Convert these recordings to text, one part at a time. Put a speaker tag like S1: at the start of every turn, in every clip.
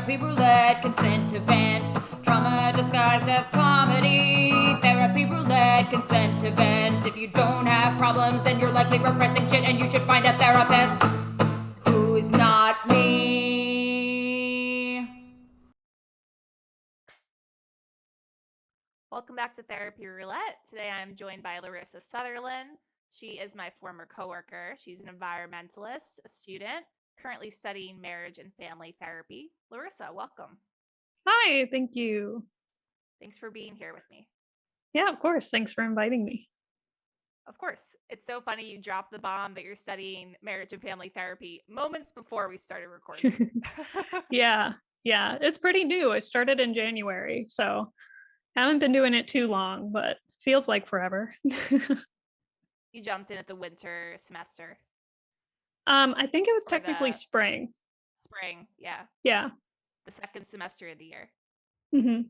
S1: Therapy Roulette, consent event, trauma disguised as comedy. Therapy Roulette, consent event. If you don't have problems, then you're likely repressing shit and you should find a therapist who's not me.
S2: Welcome back to Therapy Roulette. Today I'm joined by Larisa Southerland. She is my former coworker. She's an environmentalist, a student, currently studying marriage and family therapy. Larisa, welcome.
S3: Hi, thank you.
S2: Thanks for being here with me.
S3: Yeah, of course. Thanks for inviting me.
S2: Of course. It's so funny you dropped the bomb that you're studying marriage and family therapy moments before we started recording.
S3: Yeah, it's pretty new. I started in January, so haven't been doing it too long, but feels like forever.
S2: You jumped in at the winter semester.
S3: I think it was
S2: Or
S3: technically
S2: the-
S3: spring.
S2: Spring, yeah.
S3: Yeah.
S2: The second semester of the year.
S3: hmm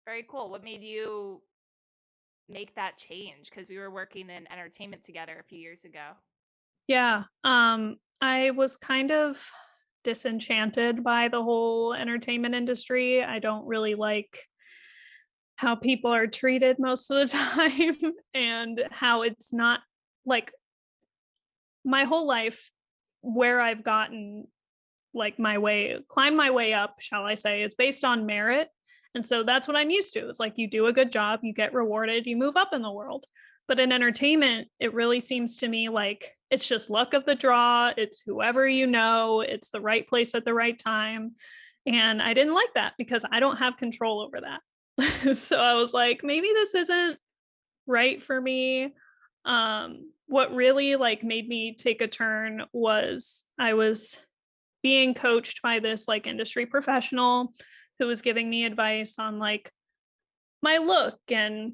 S2: Very cool. What made you make that change? Because we were working in entertainment together a few years ago.
S3: Yeah. I was kind of disenchanted by the whole entertainment industry. I don't really like how people are treated most of the time and how it's not like my whole life where I've gotten climbed my way up, shall I say, it's based on merit. And so that's what I'm used to. It's like you do a good job, you get rewarded, you move up in the world. But in entertainment, it really seems to me like it's just luck of the draw. It's whoever you know, it's the right place at the right time. And I didn't like that because I don't have control over that. So I was like, maybe this isn't right for me. What really like made me take a turn was I was being coached by this like industry professional who was giving me advice on like my look and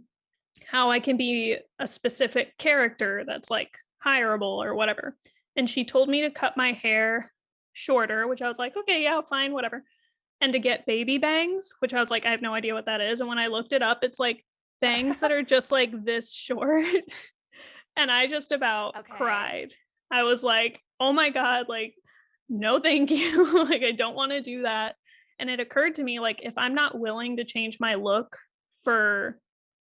S3: how I can be a specific character that's like hireable or whatever. And she told me to cut my hair shorter, which I was like, okay, yeah, fine, whatever. And to get baby bangs, which I was like, I have no idea what that is. And when I looked it up, it's like bangs that are just like this short. And I just about cried. I was like, oh my God, like, no, thank you. Like, I don't want to do that. And it occurred to me, like, if I'm not willing to change my look for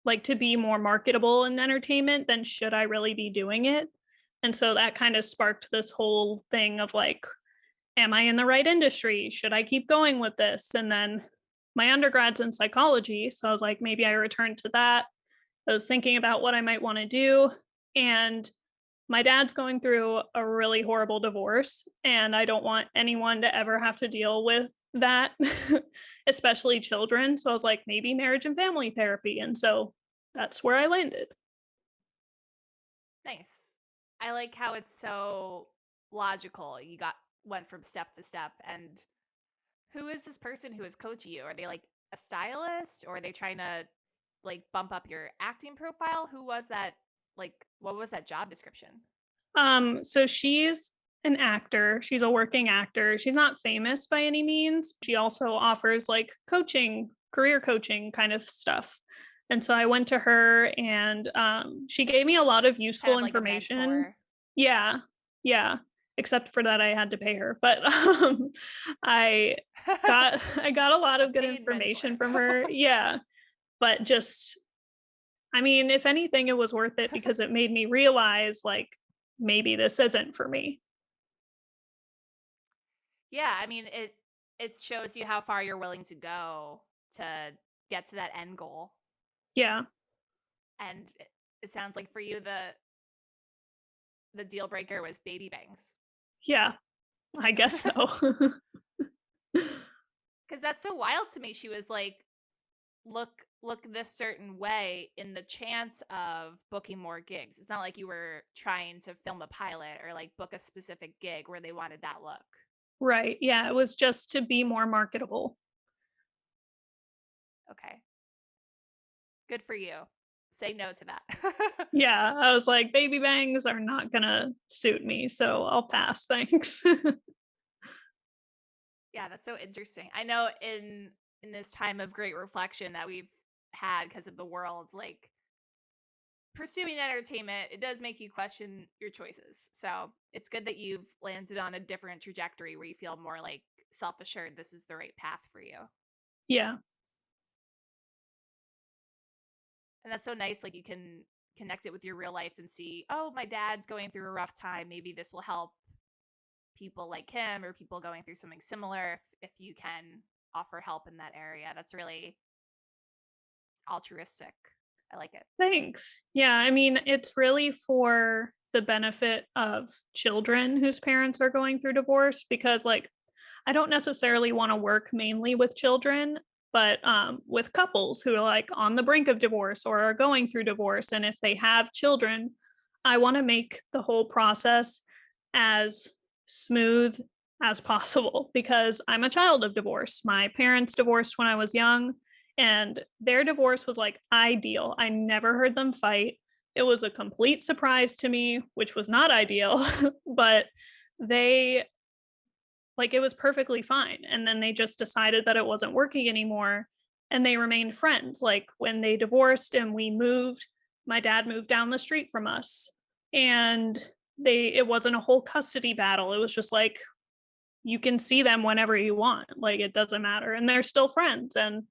S3: like to be more marketable in entertainment, then should I really be doing it? And so that kind of sparked this whole thing of like, am I in the right industry? Should I keep going with this? And then my undergrad's in psychology. So I was like, maybe I return to that. I was thinking about what I might want to do. And my dad's going through a really horrible divorce, and I don't want anyone to ever have to deal with that, especially children. So I was like, maybe marriage and family therapy. And so that's where I landed.
S2: Nice. I like how it's so logical. You went from step to step. And who is this person who is coaching you? Are they like a stylist, or are they trying to like bump up your acting profile? Who was that? Like, what was that job description?
S3: So she's an actor. She's a working actor. She's not famous by any means. She also offers like coaching, career coaching kind of stuff. And so I went to her and she gave me a lot of useful
S2: Kind of like a
S3: information.
S2: mentor.
S3: Yeah. Except for that I had to pay her. But I got a lot of good
S2: Paid
S3: information
S2: mentor.
S3: from her. Yeah. But just I mean, if anything, it was worth it because it made me realize like maybe this isn't for me.
S2: Yeah, I mean it shows you how far you're willing to go to get to that end goal.
S3: Yeah.
S2: And it sounds like for you the deal breaker was baby bangs.
S3: Yeah. I guess so.
S2: Because that's so wild to me. She was like, look this certain way in the chance of booking more gigs. It's not like you were trying to film a pilot or like book a specific gig where they wanted that look.
S3: Right. Yeah. It was just to be more marketable.
S2: Okay. Good for you. Say no to that.
S3: Yeah. I was like, baby bangs are not going to suit me. So I'll pass. Thanks.
S2: Yeah, that's so interesting. I know in this time of great reflection that we've had because of the world, like pursuing entertainment, it does make you question your choices. So it's good that you've landed on a different trajectory where you feel more like self-assured this is the right path for you.
S3: Yeah.
S2: And that's so nice. Like you can connect it with your real life and see, oh, my dad's going through a rough time. Maybe this will help people like him or people going through something similar if you can offer help in that area. That's really altruistic. I like it.
S3: Thanks. Yeah, I mean, it's really for the benefit of children whose parents are going through divorce because, like, I don't necessarily want to work mainly with children, but with couples who are like on the brink of divorce or are going through divorce. And if they have children, I want to make the whole process as smooth as possible because I'm a child of divorce. My parents divorced when I was young, and their divorce was like ideal. I never heard them fight. It was a complete surprise to me, which was not ideal, but they like it was perfectly fine. And then they just decided that it wasn't working anymore and they remained friends. Like when they divorced and we moved, my dad moved down the street from us and it wasn't a whole custody battle. It was just like you can see them whenever you want. Like it doesn't matter. And they're still friends. And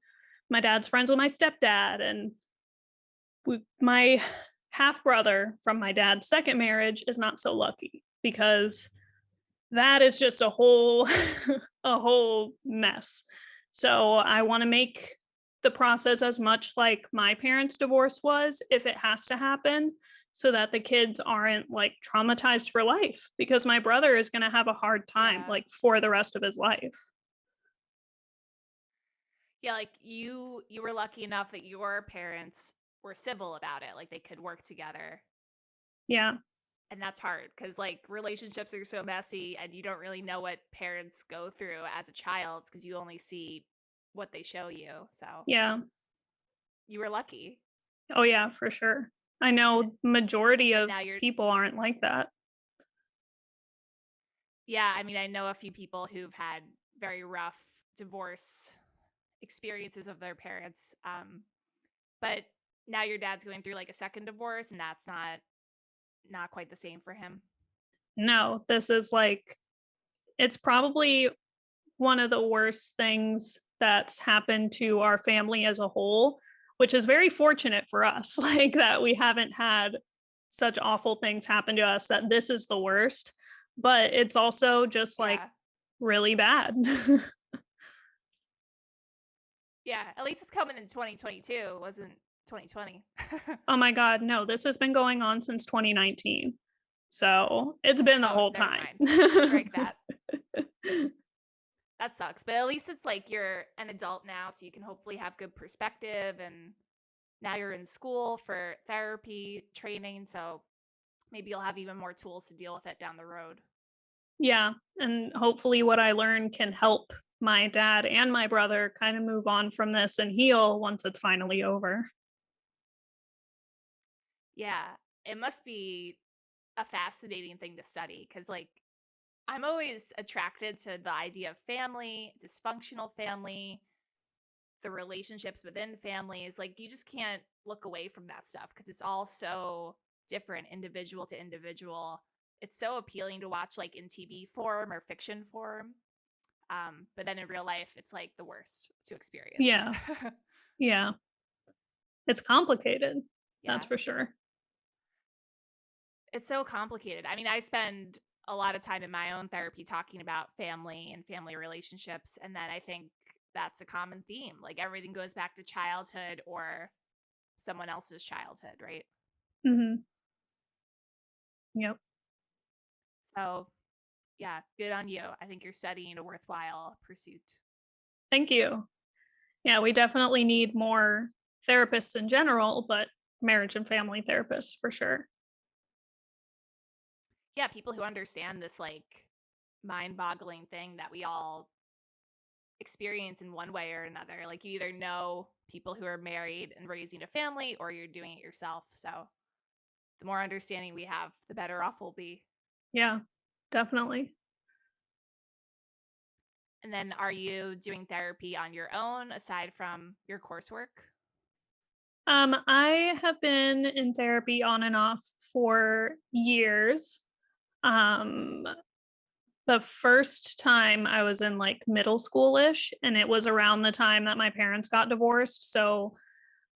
S3: my dad's friends with my stepdad and my half brother from my dad's second marriage is not so lucky because that is just a whole a whole mess. So I want to make the process as much like my parents' divorce was if it has to happen so that the kids aren't like traumatized for life because my brother is going to have a hard time
S2: Yeah.
S3: like for the rest of his life.
S2: Yeah, like you were lucky enough that your parents were civil about it. Like they could work together.
S3: Yeah.
S2: And that's hard because like relationships are so messy and you don't really know what parents go through as a child because you only see what they show you. So
S3: Yeah.
S2: you were lucky.
S3: Oh yeah, for sure. I know majority
S2: And
S3: of
S2: now you're,
S3: people aren't like that.
S2: yeah, I mean, I know a few people who've had very rough divorce experiences of their parents. But now your dad's going through like a second divorce and that's not quite the same for him.
S3: No, this is like it's probably one of the worst things that's happened to our family as a whole, which is very fortunate for us, like that we haven't had such awful things happen to us that this is the worst, but it's also just like
S2: Yeah.
S3: really bad.
S2: Yeah. At least it's coming in 2022. It wasn't 2020.
S3: Oh my God, no, this has been going on since 2019. So it's been the
S2: Oh,
S3: whole
S2: never
S3: time.
S2: mind. Strike that. That sucks. But at least it's like you're an adult now, so you can hopefully have good perspective. And now you're in school for therapy training. So maybe you'll have even more tools to deal with it down the road.
S3: Yeah, and hopefully what I learn can help my dad and my brother kind of move on from this and heal once it's finally over.
S2: Yeah. It must be a fascinating thing to study because, like, I'm always attracted to the idea of family, dysfunctional family, the relationships within families. Like, you just can't look away from that stuff because it's all so different, individual to individual. It's so appealing to watch, like, in TV form or fiction form. But then in real life, it's like the worst to experience.
S3: Yeah, yeah. It's complicated.
S2: Yeah.
S3: That's for sure.
S2: It's so complicated. I mean, I spend a lot of time in my own therapy talking about family and family relationships. And then I think that's a common theme. Like everything goes back to childhood or someone else's childhood, right?
S3: Mhm. Yep.
S2: So, yeah, good on you. I think you're studying a worthwhile pursuit.
S3: Thank you. Yeah, we definitely need more therapists in general, but marriage and family therapists for sure.
S2: Yeah, people who understand this like mind-boggling thing that we all experience in one way or another. Like you either know people who are married and raising a family or you're doing it yourself. So, the more understanding we have, the better off we'll be.
S3: Yeah, definitely.
S2: And then are you doing therapy on your own aside from your coursework?
S3: I have been in therapy on and off for years. Um, the first time I was in like middle school-ish, and it was around the time that my parents got divorced. So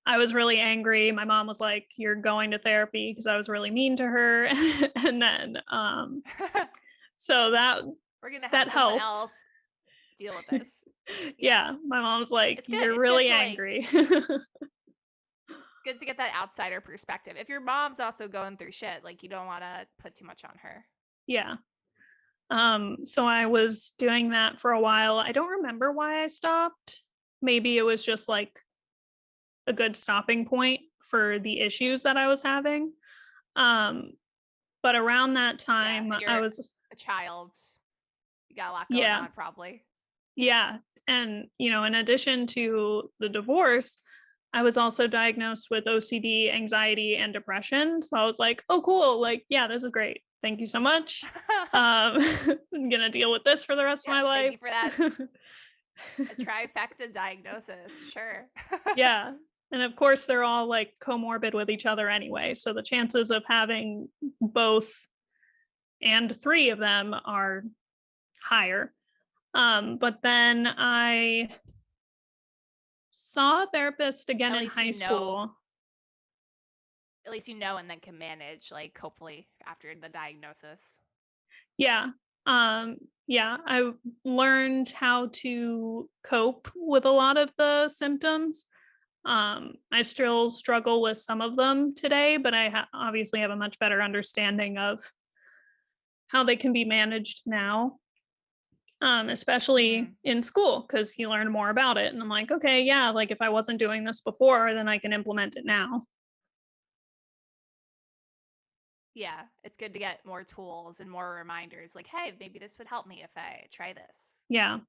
S3: I was really angry. My mom was like, "You're going to therapy," because I was really mean to her. And then so
S2: We're gonna have
S3: that
S2: someone
S3: helped.
S2: else deal with this. Yeah.
S3: Yeah, my mom's like,
S2: It's good.
S3: "You're
S2: It's good
S3: really
S2: to like
S3: angry."
S2: good to get that outsider perspective. If your mom's also going through shit, like you don't want to put too much on her.
S3: Yeah. So I was doing that for a while. I don't remember why I stopped. Maybe it was just like a good stopping point for the issues that I was having. Um, but around that
S2: Yeah,
S3: time,
S2: and
S3: I
S2: you're
S3: was,
S2: a child. You got a lot going
S3: yeah,
S2: on, probably.
S3: yeah. And, in addition to the divorce, I was also diagnosed with OCD, anxiety, and depression. So I was like, oh, cool. Like, yeah, this is great. Thank you so much. I'm going to deal with this for the rest of
S2: Yep,
S3: my
S2: thank
S3: life.
S2: you for that. A trifecta diagnosis, sure.
S3: Yeah. And of course, they're all like comorbid with each other anyway. So the chances of having both and three of them are higher. But then I saw a therapist again
S2: At
S3: in
S2: least
S3: high
S2: you know,
S3: school.
S2: at least you know, and then can manage, like hopefully after the diagnosis.
S3: Yeah. Yeah, I learned how to cope with a lot of the symptoms. I still struggle with some of them today, but I obviously have a much better understanding of how they can be managed now. Especially
S2: Hmm.
S3: in school, because you learn more about it. And I'm like, okay, yeah, like if I wasn't doing this before, then I can implement it now.
S2: Yeah, it's good to get more tools and more reminders. Like, hey, maybe this would help me if I try this.
S3: Yeah.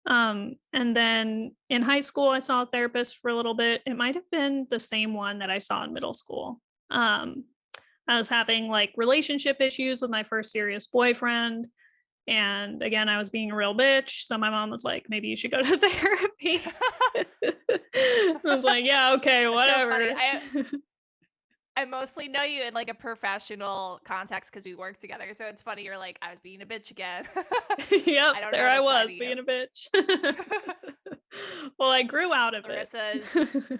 S3: And then in high school, I saw a therapist for a little bit. It might have been the same one that I saw in middle school. Um, I was having like relationship issues with my first serious boyfriend. And again, I was being a real bitch. So my mom was like, maybe you should go to therapy. I was like, yeah, okay,
S2: That's so funny.
S3: whatever.
S2: I mostly know you in like a professional context because we work together. So it's funny you're like, I was being a bitch again.
S3: Yep,
S2: I don't
S3: there
S2: know
S3: I
S2: that side of
S3: was
S2: you.
S3: being a bitch. Well, I grew out of it.
S2: Larisa is just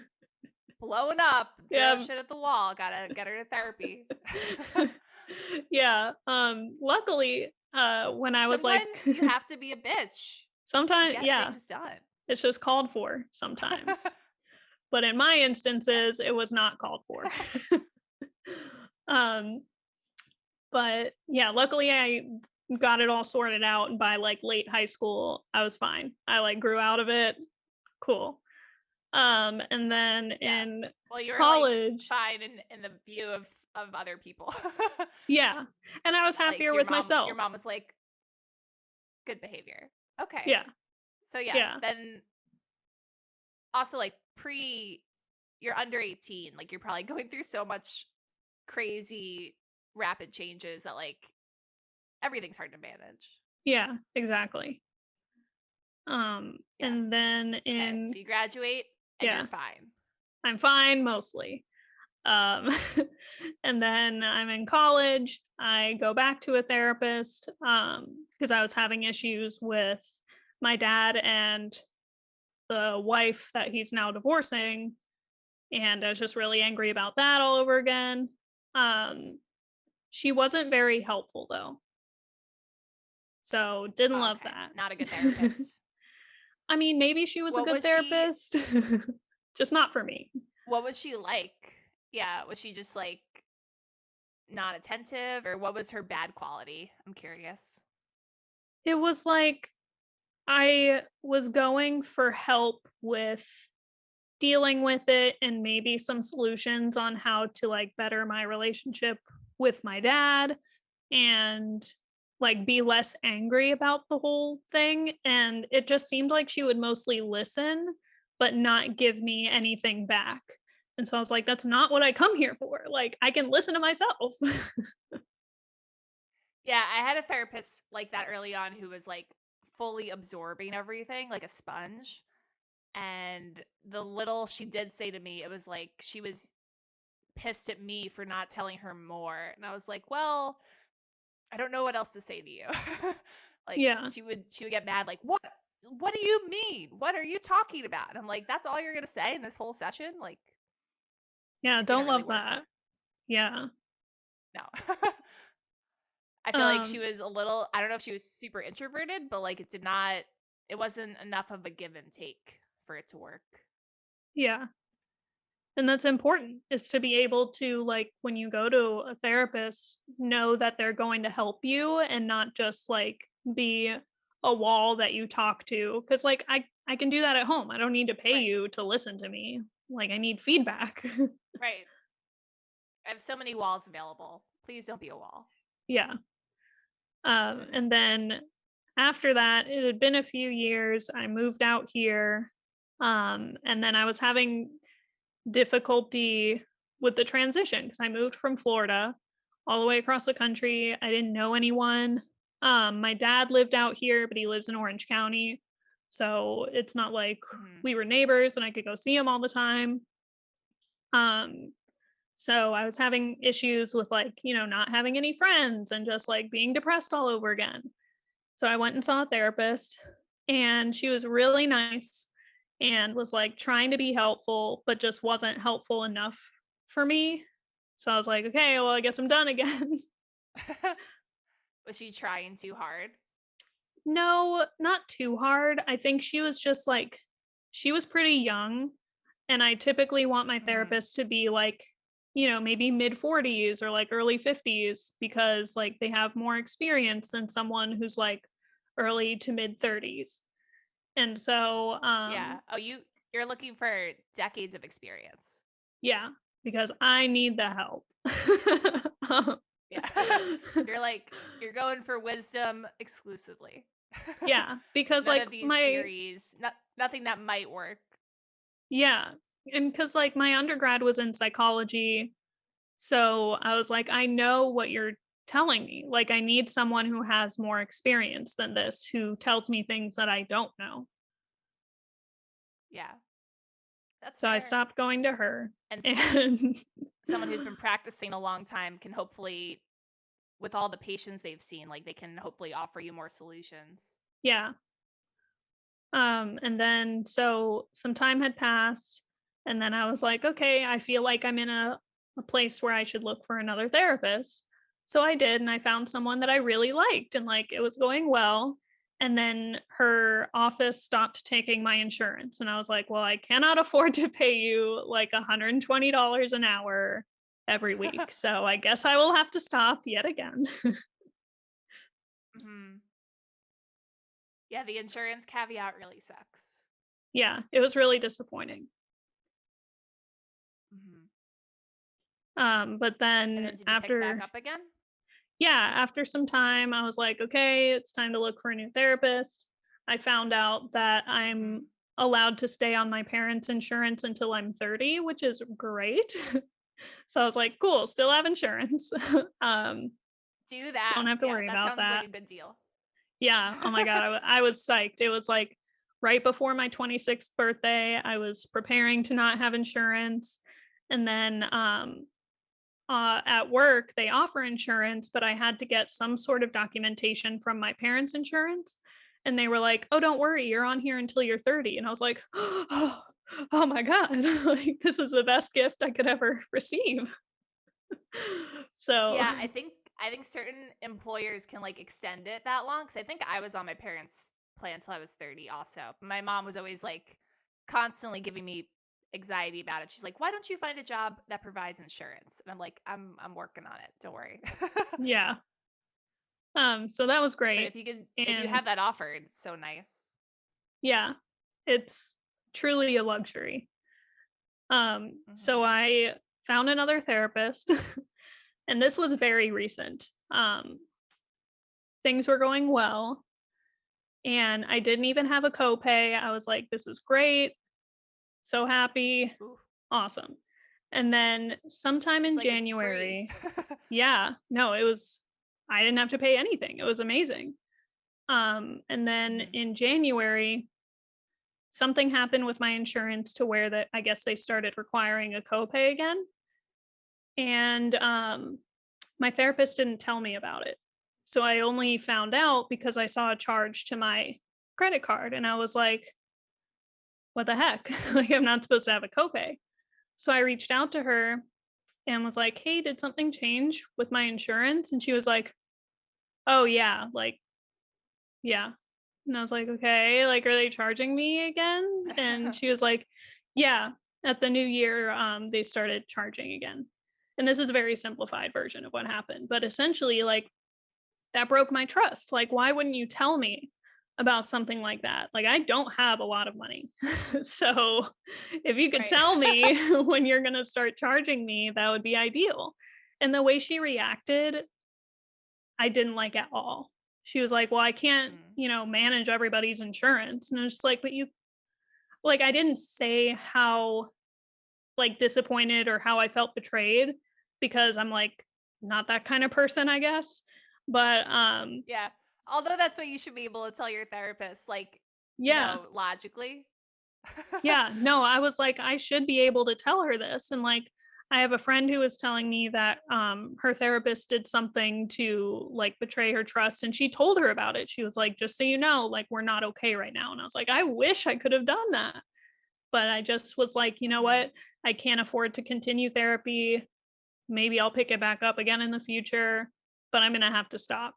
S2: blowing up, throwing
S3: Yeah.
S2: shit at the wall. Gotta get her to therapy.
S3: Yeah. Luckily, when I was like
S2: Sometimes you have to be a bitch to
S3: sometimes,
S2: get
S3: yeah,
S2: things done.
S3: it's just called for sometimes. But in my instances,
S2: Yes.
S3: it was not called for. um, but yeah, luckily I got it all sorted out, and by like late high school, I was fine. I like grew out of it. Cool. And then
S2: Yeah.
S3: in
S2: Well, you were like
S3: college,
S2: fine in the view of other people.
S3: yeah, and I was
S2: Like
S3: happier with
S2: your
S3: myself.
S2: mom was like good behavior. Okay.
S3: Yeah,
S2: So yeah,
S3: yeah,
S2: then also like you're under 18, like you're probably going through so much crazy rapid changes that like everything's hard to manage.
S3: yeah, exactly.
S2: Yeah.
S3: And then
S2: Okay.
S3: in
S2: So you graduate and you're
S3: yeah,
S2: fine.
S3: I'm fine mostly. Um, and then I'm in college. I go back to a therapist because I was having issues with my dad and the wife that he's now divorcing. And I was just really angry about that all over again. Um, she wasn't very helpful though. So didn't
S2: Oh,
S3: love
S2: okay.
S3: that.
S2: Not a good therapist.
S3: I mean, maybe she was a
S2: What
S3: good
S2: was she
S3: therapist, just not for me.
S2: what was she like? Yeah, was she just like not attentive or what was her bad quality? I'm curious.
S3: It was like I was going for help with dealing with it and maybe some solutions on how to like better my relationship with my dad and like be less angry about the whole thing. And it just seemed like she would mostly listen but not give me anything back. And so I was like, that's not what I come here for. Like, I can listen to myself.
S2: Yeah, I had a therapist like that early on who was like fully absorbing everything like a sponge. And the little she did say to me, it was like she was pissed at me for not telling her more. And I was like, well, I don't know what else to say to you. Like
S3: Yeah.
S2: she would get mad, like, what do you mean? What are you talking about? And I'm like, that's all you're gonna say in this whole session? Like,
S3: Yeah,
S2: it didn't
S3: don't
S2: really
S3: love
S2: work.
S3: that. Yeah.
S2: No. I feel like she
S3: Um,
S2: was a little, I don't know if she was super introverted, but like it wasn't enough of a give and take for it to work.
S3: yeah. And that's important, is to be able to, like, when you go to a therapist, know that they're going to help you and not just like be a wall that you talk to. Cause like I can do that at home. I don't need to pay
S2: Right.
S3: you to listen to me. Like I need feedback.
S2: Right. I have so many walls available. Please don't be a wall.
S3: Yeah. And then after that, it had been a few years. I moved out here. And then I was having difficulty with the transition because I moved from Florida all the way across the country. I didn't know anyone. My dad lived out here, but he lives in Orange County. So it's not like
S2: Mhm.
S3: we were neighbors and I could go see him all the time. Um, so I was having issues with like, not having any friends and just like being depressed all over again. So I went and saw a therapist and she was really nice and was like trying to be helpful, but just wasn't helpful enough for me. So I was like, okay, well, I guess I'm done again.
S2: Was she trying too hard?
S3: No, not too hard. I think she was just like, she was pretty young. And I typically want my
S2: Mhm.
S3: therapist to be like, maybe mid 40s or like early 50s because like they have more experience than someone who's like early to mid 30s. And so,
S2: Yeah. Oh, you're looking for decades of experience.
S3: yeah, because I need the help. Um,
S2: Yeah. You're going for wisdom exclusively.
S3: yeah, because
S2: None
S3: like
S2: of these
S3: my
S2: theories, nothing that might work.
S3: yeah, and because like my undergrad was in psychology, so I was like, I know what you're telling me. Like, I need someone who has more experience than this, who tells me things that I don't know.
S2: Yeah, that's
S3: So I
S2: fair.
S3: stopped going to her,
S2: And
S3: and
S2: someone who's been practicing a long time can hopefully, with all the patients they've seen, like they can hopefully offer you more solutions.
S3: yeah. And then so some time had passed, and then I was like, okay, I feel like I'm in a place where I should look for another therapist. So I did, and I found someone that I really liked, and like it was going well. And then her office stopped taking my insurance. And I was like, well, I cannot afford to pay you like $120 an hour every week. So I guess I will have to stop yet again.
S2: Hmm. Yeah, the insurance caveat really sucks.
S3: Yeah, it was really disappointing.
S2: Hmm.
S3: But
S2: And
S3: then
S2: then did you pick back
S3: after
S2: up again?
S3: yeah, after some time, I was like, okay, it's time to look for a new therapist. I found out that
S2: Hmm.
S3: I'm allowed to stay on my parents' insurance until I'm 30, which is great. So I was like, cool, still have insurance. um,
S2: Do that.
S3: don't have to
S2: Yeah,
S3: worry
S2: that
S3: about
S2: sounds like
S3: that.
S2: a good deal.
S3: Yeah. Oh my God. I was psyched. It was like right before my 26th birthday. I was preparing to not have insurance. And then at work, they offer insurance, but I had to get some sort of documentation from my parents' insurance. And they were like, oh, don't worry, you're on here until you're 30. And I was like, oh my God, like this is the best gift I could ever receive. So,
S2: Yeah, I think certain employers can like extend it that long because I think I was on my parents' plan until I was 30 also. My mom was always like constantly giving me anxiety about it. She's like, "Why don't you find a job that provides insurance?" And I'm like, "I'm working on it. Don't worry."
S3: yeah. So that was
S2: But
S3: great.
S2: if you
S3: And
S2: have that offered, it's so nice.
S3: yeah, it's truly a luxury. So
S2: Hmm.
S3: I found another therapist, and this was very recent. Things were going well, and I didn't even have a copay. I was like, this is great. So happy.
S2: Ooh,
S3: Awesome. And then sometime
S2: it's
S3: in
S2: like it's free.
S3: January, yeah, no, I didn't have to pay anything. It was amazing. And then
S2: Hmm.
S3: in January, something happened with my insurance to where that I guess they started requiring a copay again. And my therapist didn't tell me about it. So I only found out because I saw a charge to my credit card and I was like, what the heck? Like, I'm not supposed to have a copay. So I reached out to her and was like, hey, did something change with my insurance? And she was like, oh, yeah, like, yeah. And I was like, okay, like, are they charging me again? And she was like, yeah, at the new year, they started charging again. And this is a very simplified version of what happened. But essentially, like, that broke my trust. Like, why wouldn't you tell me about something like that? Like, I don't have a lot of money. So if you could
S2: Right.
S3: tell me when you're going to start charging me, that would be ideal. And the way she reacted, I didn't like at all. She was like, well, I can't,
S2: Mm.
S3: manage everybody's insurance. And I was just like, but you, like, I didn't say how, like, disappointed or how I felt betrayed because I'm like not that kind of person, I guess. But
S2: Yeah. Although that's what you should be able to tell your therapist, like,
S3: yeah.
S2: logically.
S3: Yeah, no, I was like, I should be able to tell her this. And like, I have a friend who was telling me that her therapist did something to like betray her trust. And she told her about it. She was like, just so you know, like, we're not okay right now. And I was like, I wish I could have done that. But I just was like, you know
S2: Mhm.
S3: what? I can't afford to continue therapy. Maybe I'll pick it back up again in the future, but I'm going to have to stop.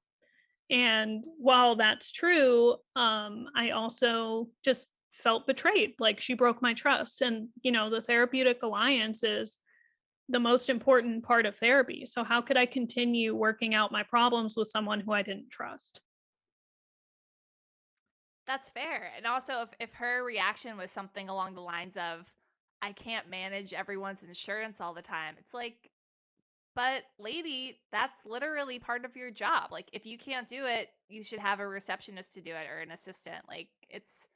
S3: And while that's true, I also just felt betrayed. Like, she broke my trust. And, the therapeutic alliance is the most important part of therapy. So, how could I continue working out my problems with someone who I didn't trust?
S2: That's fair. And also, if her reaction was something along the lines of, I can't manage everyone's insurance all the time, it's like, but lady, that's literally part of your job. Like, if you can't do it, you should have a receptionist to do it or an assistant. Like, it's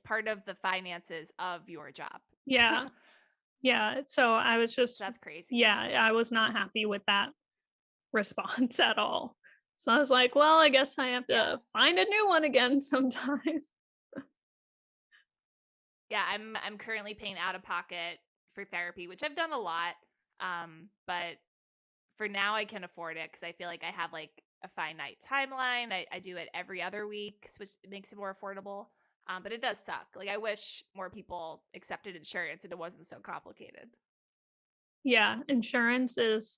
S2: part of the finances of your job.
S3: Yeah. Yeah. So, I was just,
S2: That's crazy.
S3: yeah, I was not happy with that response at all. So, I was like, well, I guess I have
S2: Yeah.
S3: to find a new one again sometime.
S2: Yeah, I'm currently paying out of pocket for therapy, which I've done a lot. But for now I can afford it because I feel like I have like a finite timeline. I do it every other week, which makes it more affordable. But it does suck. Like, I wish more people accepted insurance and it wasn't so complicated.
S3: Yeah. Insurance is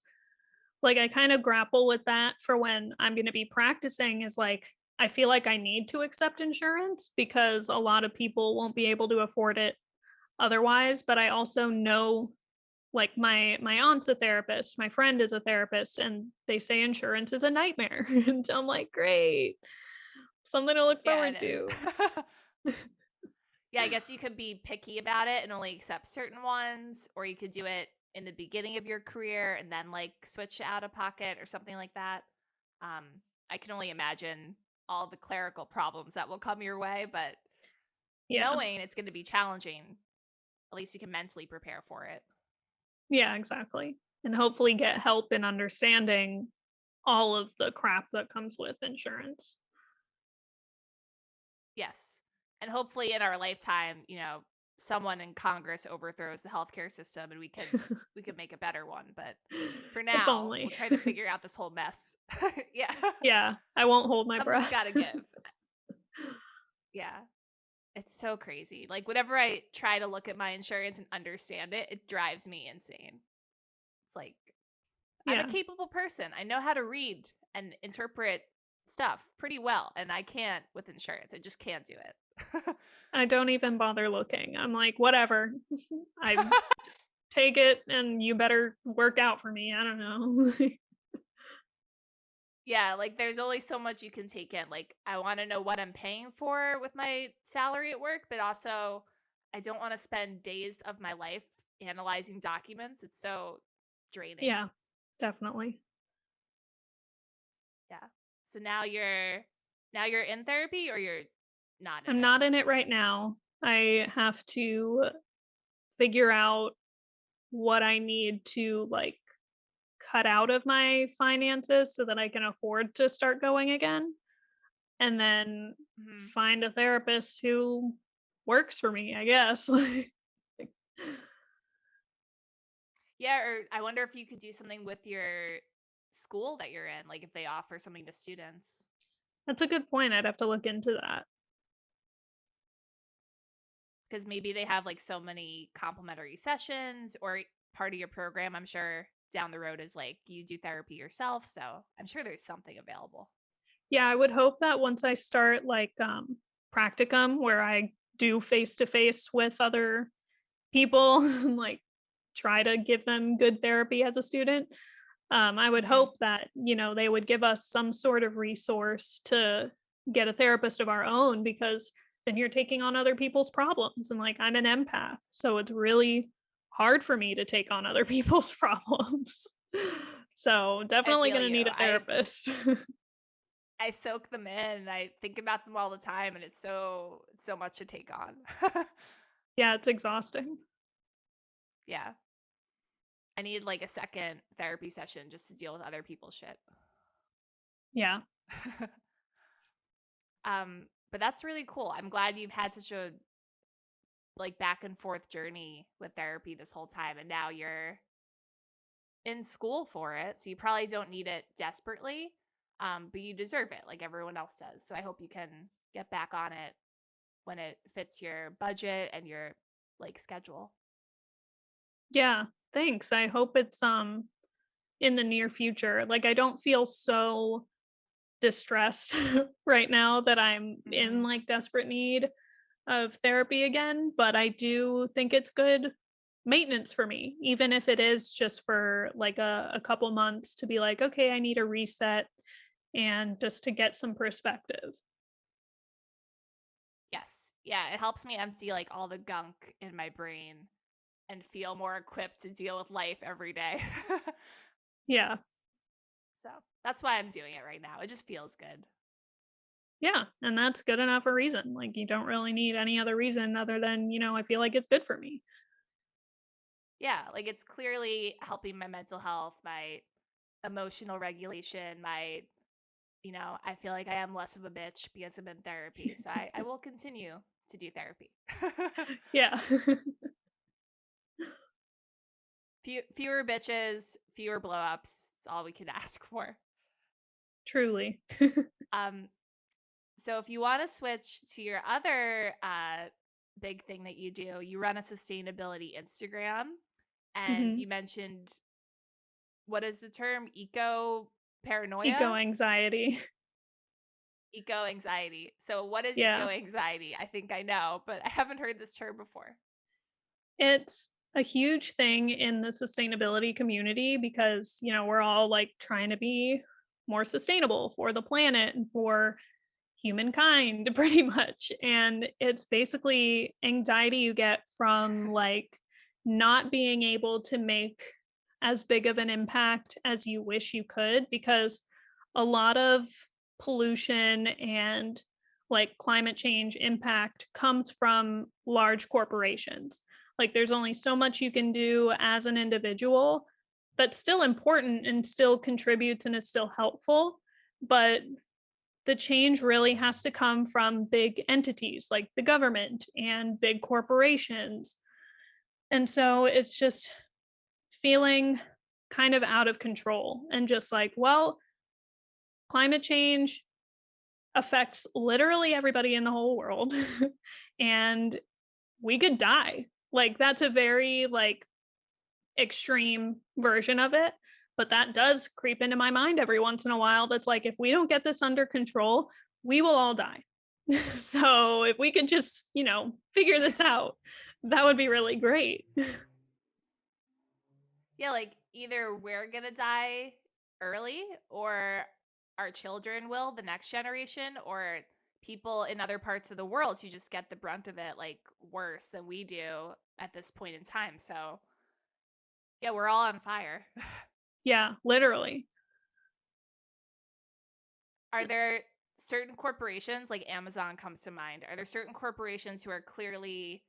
S3: like, I kind of grapple with that for when I'm going to be practicing is like, I feel like I need to accept insurance because a lot of people won't be able to afford it otherwise. But I also know, like, my aunt's a therapist, my friend is a therapist, and they say insurance is a nightmare. And so I'm like, great, something to look
S2: Yeah,
S3: forward
S2: it is.
S3: to.
S2: Yeah, I guess you could be picky about it and only accept certain ones, or you could do it in the beginning of your career and then like switch out of pocket or something like that. Um, I can only imagine all the clerical problems that will come your way, but
S3: Yeah.
S2: knowing it's going to be challenging, at least you can mentally prepare for it.
S3: Yeah, exactly. And hopefully get help in understanding all of the crap that comes with insurance.
S2: Yes. And hopefully in our lifetime, someone in Congress overthrows the healthcare system and we could make a better one, but for
S3: If
S2: now, we'll
S3: only.
S2: try to figure out this whole mess. Yeah.
S3: Yeah, I won't hold my
S2: Something's
S3: breath.
S2: got to give. Yeah. It's so crazy. Like, whenever I try to look at my insurance and understand it, it drives me insane. It's like, I'm a
S3: Yeah.
S2: capable person. I know how to read and interpret stuff pretty well, and I can't with insurance. I just can't do it.
S3: I don't even bother looking. I'm like, whatever. I just take it and you better work out for me. I don't know.
S2: Yeah, like, there's only so much you can take in. Like, I want to know what I'm paying for with my salary at work, but also I don't want to spend days of my life analyzing documents. It's so draining.
S3: Yeah, definitely.
S2: Yeah. So now you're in therapy or you're not in
S3: I'm
S2: it?
S3: not in it right now. I have to figure out what I need to like cut out of my finances so that I can afford to start going again. And then
S2: Mhm.
S3: find a therapist who works for me, I guess. Like,
S2: Yeah, or I wonder if you could do something with your school that you're in, like if they offer something to students.
S3: That's a good point. I'd have to look into that.
S2: Because maybe they have like so many complimentary sessions, or part of your program, I'm sure down the road is like you do therapy yourself. So I'm sure there's something available.
S3: Yeah, I would hope that once I start like practicum where I do face to face with other people and like try to give them good therapy as a student, I would
S2: Mhm.
S3: hope that, they would give us some sort of resource to get a therapist of our own, because then you're taking on other people's problems. And like, I'm an empath, so it's really hard for me to take on other people's problems. So
S2: I
S3: definitely
S2: feel
S3: going to
S2: you.
S3: need a therapist.
S2: I soak them in. I think about them all the time, and it's so much to take on.
S3: Yeah, it's exhausting.
S2: Yeah. I need like a second therapy session just to deal with other people's shit.
S3: Yeah.
S2: But that's really cool. I'm glad you've had such a like back and forth journey with therapy this whole time, and now you're in school for it, so you probably don't need it desperately. But you deserve it like everyone else does. So I hope you can get back on it when it fits your budget and your like schedule.
S3: Yeah. Thanks. I hope it's in the near future. Like, I don't feel so distressed right now that I'm in
S2: Mm-hmm.
S3: like desperate need of therapy again, but I do think it's good maintenance for me, even if it is just for like a couple months, to be like, okay, I need a reset and just to get some perspective.
S2: Yes. Yeah, it helps me empty like all the gunk in my brain and feel more equipped to deal with life every day.
S3: Yeah.
S2: So that's why I'm doing it right now. It just feels good.
S3: Yeah. And that's good enough a reason. Like, you don't really need any other reason other than, I feel like it's good for me.
S2: Yeah, like it's clearly helping my mental health, my emotional regulation, I feel like I am less of a bitch because I'm in therapy. So I will continue to do therapy.
S3: Yeah.
S2: Fewer bitches, fewer blowups. It's all we can ask for.
S3: Truly.
S2: Um, so if you want to switch to your other big thing that you run a sustainability Instagram, and
S3: Hmm.
S2: you mentioned, what is the term? Eco
S3: Eco
S2: paranoia?
S3: anxiety.
S2: Eco anxiety. So what is
S3: Yeah.
S2: eco anxiety? I think I know, but I haven't heard this term before.
S3: It's a huge thing in the sustainability community because, we're all like trying to be more sustainable for the planet and for humankind, pretty much. And it's basically anxiety you get from like not being able to make as big of an impact as you wish you could, because a lot of pollution and like climate change impact comes from large corporations. Like, there's only so much you can do as an individual that's still important and still contributes and is still helpful. But the change really has to come from big entities like the government and big corporations. And so it's just feeling kind of out of control and just like, well, climate change affects literally everybody in the whole world. And we could die. Like, that's a very like extreme version of it, but that does creep into my mind every once in a while. That's like, if we don't get this under control, we will all die. So if we could just, figure this out, that would be really great.
S2: Yeah, like either we're gonna die early, or our children will, the next generation, or people in other parts of the world who just get the brunt of it like worse than we do at this point in time. So yeah, we're all on fire.
S3: Yeah, literally.
S2: Are there certain corporations, like Amazon comes to mind? Are there certain corporations who are clearly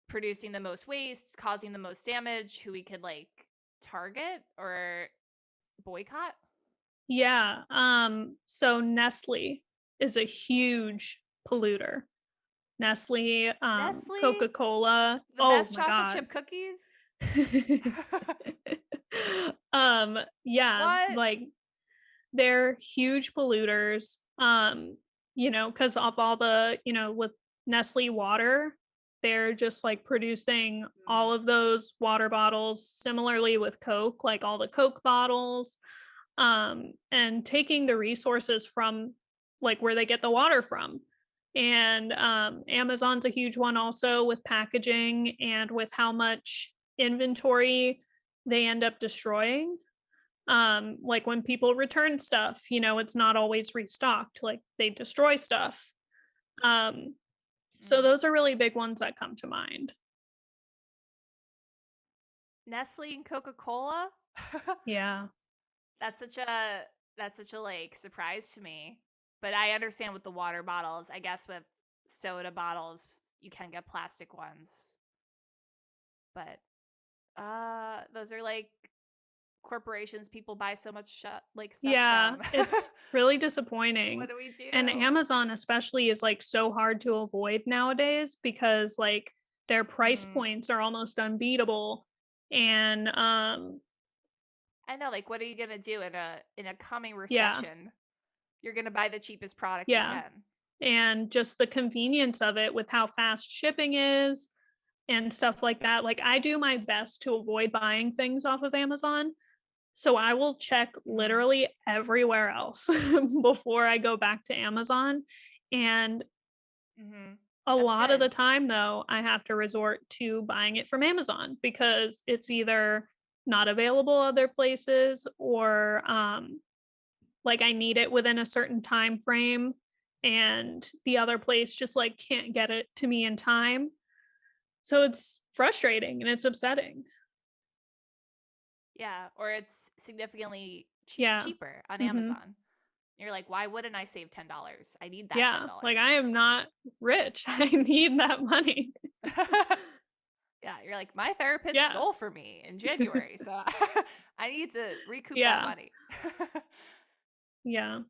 S2: producing the most waste, causing the most damage, who we could like target or boycott?
S3: Yeah. So Nestle is a huge polluter. Nestle,
S2: Nestle,
S3: Coca-Cola.
S2: the
S3: Oh
S2: best
S3: my
S2: chocolate
S3: God.
S2: chip cookies?
S3: Yeah,
S2: What?
S3: like they're huge polluters. Because of all the, with Nestle water, they're just like producing
S2: Mm,
S3: all of those water bottles similarly with Coke, like all the Coke bottles, and taking the resources from like where they get the water from. And Amazon's a huge one also with packaging and with how much inventory they end up destroying. Like when people return stuff, it's not always restocked, like they destroy stuff. um so
S2: mm.
S3: those are really big ones that come to mind.
S2: Nestle and Coca-Cola?
S3: Yeah.
S2: That's such a like surprise to me. But I understand with the water bottles. I guess with soda bottles, you can get plastic ones. But those are like corporations people buy so much like stuff
S3: Yeah,
S2: from.
S3: it's really
S2: What
S3: disappointing.
S2: do we
S3: And
S2: do?
S3: Amazon especially is like so hard to avoid nowadays because like their price
S2: Mm.
S3: points are almost unbeatable. And
S2: I know, like what are you gonna do in a coming
S3: yeah,
S2: recession? You're gonna buy the cheapest product you
S3: yeah.
S2: can.
S3: And just the convenience of it with how fast shipping is and stuff like that. Like I do my best to avoid buying things off of Amazon. So I will check
S2: Mm.
S3: literally everywhere else before I go back to Amazon. And
S2: Mm-hmm.
S3: a
S2: That's
S3: lot of the
S2: good.
S3: time, though, I have to resort to buying it from Amazon because it's either not available other places or like I need it within a certain time frame and the other place just like can't get it to me in time. So it's frustrating and it's upsetting.
S2: Yeah, or it's significantly
S3: Yeah.
S2: cheaper on
S3: Mhm.
S2: Amazon. You're like, why wouldn't I save $10? I need that
S3: Yeah, like I
S2: $10.
S3: am not rich. I need that money.
S2: Yeah, you're like, my therapist
S3: Yeah.
S2: stole from me in January, so I need to recoup that
S3: Yeah.
S2: money.
S3: Yeah.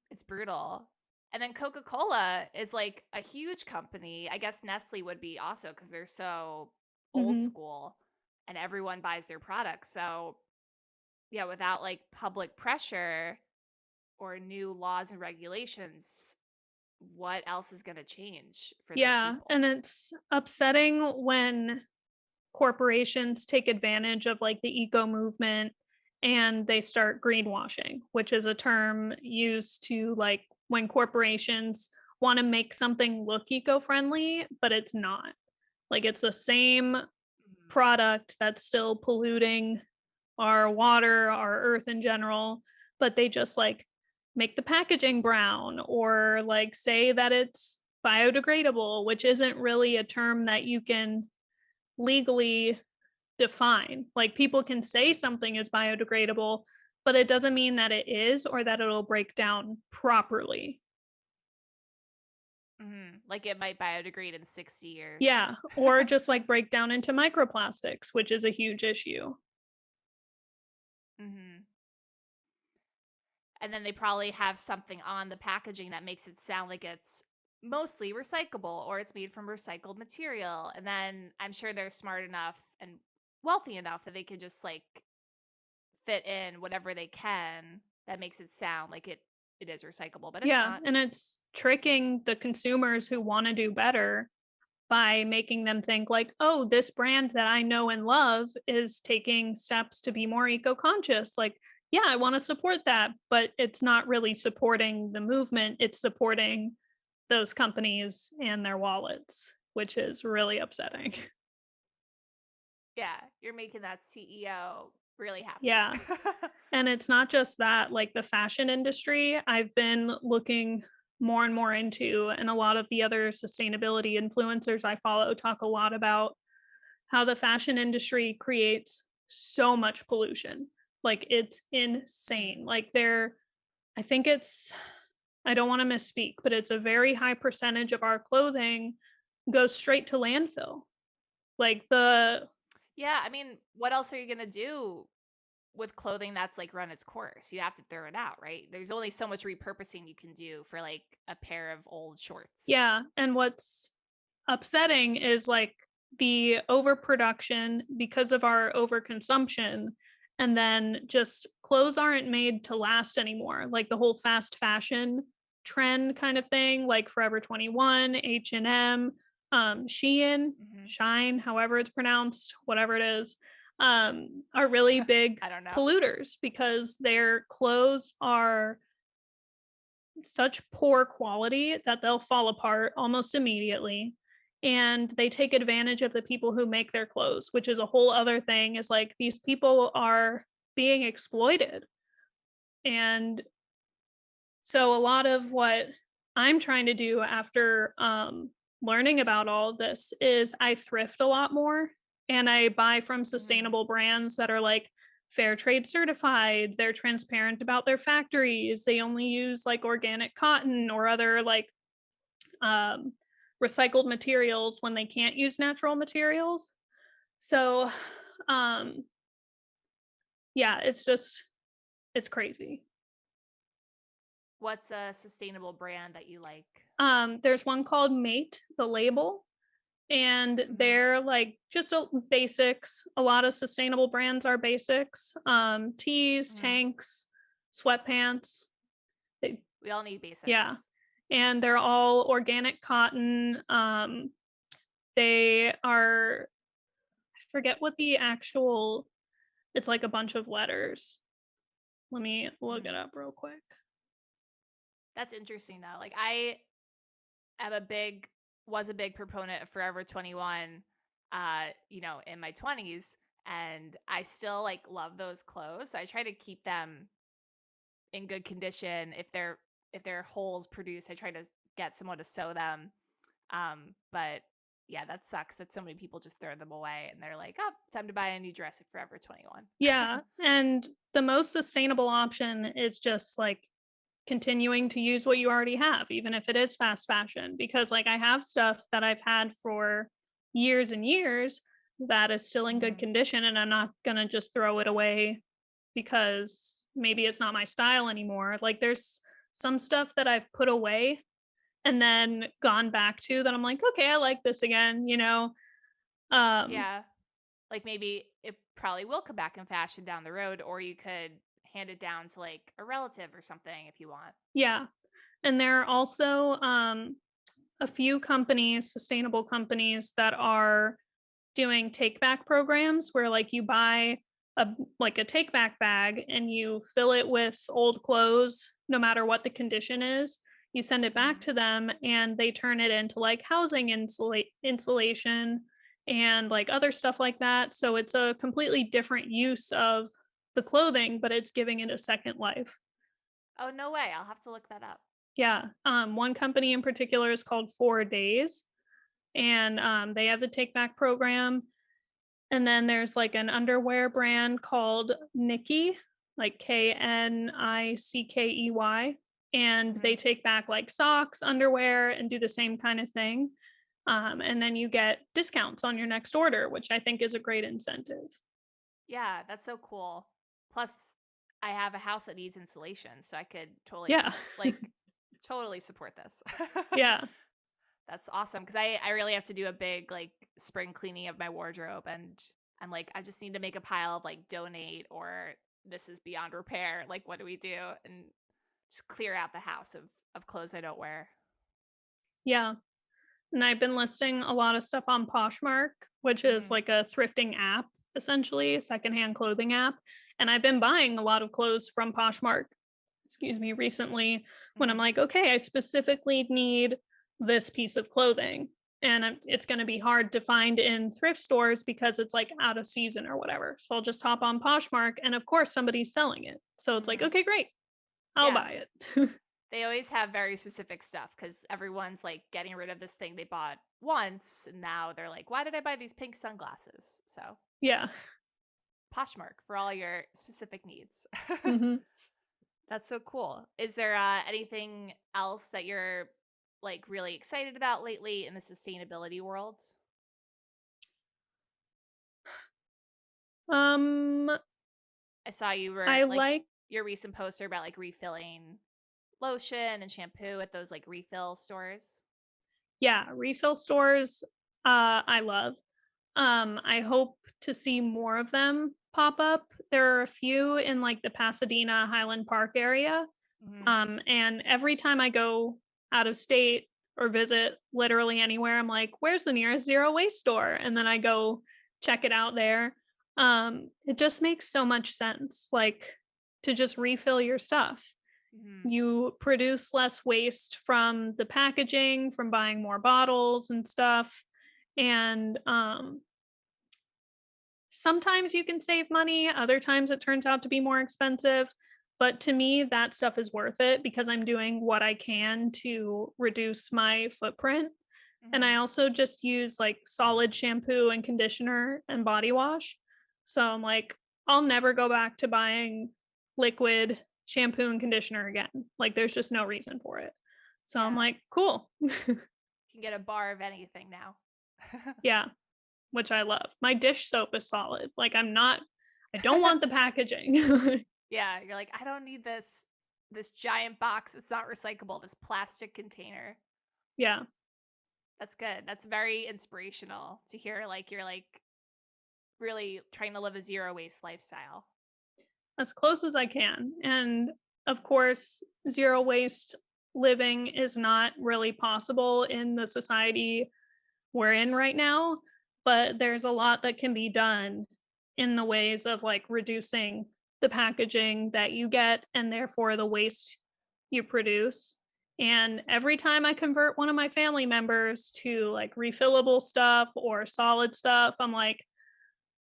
S2: It's brutal. And then Coca-Cola is like a huge company. I guess Nestle would be also because they're so old
S3: Mhm.
S2: school and everyone buys their products. So, yeah, without like public pressure or new laws and regulations, what else is going to change for those
S3: Yeah,
S2: people?
S3: and it's upsetting when corporations take advantage of like the eco movement and they start greenwashing, which is a term used to like when corporations want to make something look eco-friendly, but it's not. Like it's the same
S2: Mhm.
S3: product that's still polluting our water, our earth in general, but they just like make the packaging brown or like say that it's biodegradable, which isn't really a term that you can legally define. Like people can say something is biodegradable, but it doesn't mean that it is or that it'll break down properly.
S2: Like it might biodegrade in 60 years.
S3: Yeah, or just like break down into microplastics, which is a huge issue.
S2: hmm And then they probably have something on the packaging that makes it sound like it's mostly recyclable or it's made from recycled material. And then I'm sure they're smart enough and wealthy enough that they can just like fit in whatever they can that makes it sound like it is recyclable, but it's
S3: Yeah,
S2: not.
S3: and it's tricking the consumers who want to do better by making them think like, oh, this brand that I know and love is taking steps to be more eco-conscious. Like, yeah, I want to support that, but it's not really supporting the movement. It's supporting those companies and their wallets, which is really upsetting.
S2: Yeah, you're making that CEO really happy.
S3: Yeah. And it's not just that, like the fashion industry, I've been looking more and more into, and a lot of the other sustainability influencers I follow talk a lot about how the fashion industry creates so much pollution. Like it's insane.
S2: Mm.
S3: Like I think I don't want to misspeak, but it's a very high percentage of our clothing goes straight to landfill. Like the
S2: Yeah, I mean, what else are you going to do with clothing that's like run its course? You have to throw it out, right? There's only so much repurposing you can do for like a pair of old shorts.
S3: yeah, and what's upsetting is like the overproduction because of our overconsumption, and then just clothes aren't made to last anymore. Like the whole fast fashion trend kind of thing, like Forever 21, H&M, Shein,
S2: Mhm.
S3: Shine, however it's pronounced, whatever it is, are really big
S2: I don't know.
S3: polluters because their clothes are such poor quality that they'll fall apart almost immediately, and they take advantage of the people who make their clothes, which is a whole other thing. Is like these people are being exploited. And so a lot of what I'm trying to do after learning about all of this is I thrift a lot more, and I buy from
S2: Mhm.
S3: sustainable brands that are like fair trade certified. They're transparent about their factories. They only use like organic cotton or other like um, recycled materials when they can't use natural materials. So, um, yeah, it's crazy.
S2: What's a sustainable brand that you like?
S3: There's one called Mate, the label, and
S2: Mhm.
S3: they're like just basics. A lot of sustainable brands are basics. Tees,
S2: Mhm.
S3: tanks, sweatpants. They,
S2: We all need
S3: yeah,
S2: basics.
S3: and they're all organic cotton. They are, I forget what the actual. It's like a bunch of letters. Let me look it
S2: Mhm.
S3: up real quick.
S2: That's interesting though. Like I am a big was a big proponent of Forever 21 in my 20s, and I still like love those clothes. So I try to keep them in good condition. If they're holes produced, I try to get someone to sew them. But yeah, that sucks that so many people just throw them away and they're like, "Oh, time to buy a new dress at Forever 21."
S3: Yeah, and the most sustainable option is just like continuing to use what you already have, even if it is fast fashion. Because like I have stuff that I've had for years and years that is still in good
S2: Mhm.
S3: condition, and I'm not gonna just throw it away because maybe it's not my style anymore. Like there's some stuff that I've put away and then gone back to that I'm like, okay, I like this again, you know? Um,
S2: Yeah. Like maybe it probably will come back in fashion down the road, or you could hand it down to like a relative or something if you want.
S3: yeah. And there are also a few companies, sustainable companies, that are doing take back programs where like you buy a like a take back bag and you fill it with old clothes no matter what the condition is. You send it back
S2: Mhm.
S3: to them and they turn it into like housing insulation and like other stuff like that. So it's a completely different use of the clothing, but it's giving it a second life.
S2: Oh, no way. I'll have to look that up.
S3: Yeah. One company in particular is called 4 Days, and they have the take back program. And then there's like an underwear brand called Nikki, like Knickey, and they
S2: Mhm.
S3: take back like socks, underwear, and do the same kind of thing. And then you get discounts on your next order, which I think is a great incentive.
S2: Yeah, that's so cool. Plus, I have a house that needs insulation, so I could totally
S3: Yeah.
S2: totally support this.
S3: Yeah.
S2: That's awesome because I really have to do a big like spring cleaning of my wardrobe, and I'm like I just need to make a pile of like donate or this is beyond repair. Like what do we do? And just clear out the house of clothes I don't wear.
S3: Yeah. And I've been listing a lot of stuff on Poshmark, which is
S2: Hmm.
S3: like a thrifting app, essentially, a secondhand clothing app. And I've been buying a lot of clothes from Poshmark, excuse me, recently when I'm
S2: Hmm.
S3: like, okay, I specifically need this piece of clothing. And it's going to be hard to find in thrift stores because it's like out of season or whatever. So I'll just hop on Poshmark. And of course, somebody's selling it. So it's like,
S2: Hmm.
S3: okay, great. I'll
S2: Yeah,
S3: buy it.
S2: they always have very specific stuff because everyone's like getting rid of this thing they bought once, and now they're like, why did I buy these pink sunglasses? So
S3: Yeah.
S2: Poshmark for all your specific needs.
S3: Hmm.
S2: That's so cool. Is there anything else that you're like really excited about lately in the sustainability world?
S3: Um,
S2: I saw you were
S3: I
S2: like
S3: like,
S2: your recent poster about like refilling lotion and shampoo at those like refill stores.
S3: yeah, refill stores. I love. I hope to see more of them pop up. There are a few in like the Pasadena Highland Park area.
S2: Mhm.
S3: And every time I go out of state or visit literally anywhere, I'm like, where's the nearest zero waste store? And then I go check it out there. It just makes so much sense, like to just refill your stuff.
S2: Mhm.
S3: You produce less waste from the packaging, from buying more bottles and stuff. And sometimes you can save money, other times it turns out to be more expensive. But to me, that stuff is worth it because I'm doing what I can to reduce my footprint. And I
S2: Mhm.
S3: also just use like solid shampoo and conditioner and body wash. So I'm like, I'll never go back to buying liquid shampoo and conditioner again. Like, there's just no reason for it. So I'm
S2: Yeah.
S3: like, cool.
S2: Can get a bar of anything now.
S3: Yeah, which I love. My dish soap is solid. Like, I don't want the packaging.
S2: Yeah, you're like, I don't need this giant box. It's not recyclable. This plastic container.
S3: Yeah,
S2: That's good. That's very inspirational to hear. Like you're like really trying to live a zero waste lifestyle.
S3: as close as I can. And of course, zero waste living is not really possible in the society we're in right now, but there's a lot that can be done in the ways of like reducing the packaging that you get and therefore the waste you produce. And every time I convert one of my family members to like refillable stuff or solid stuff, I'm like,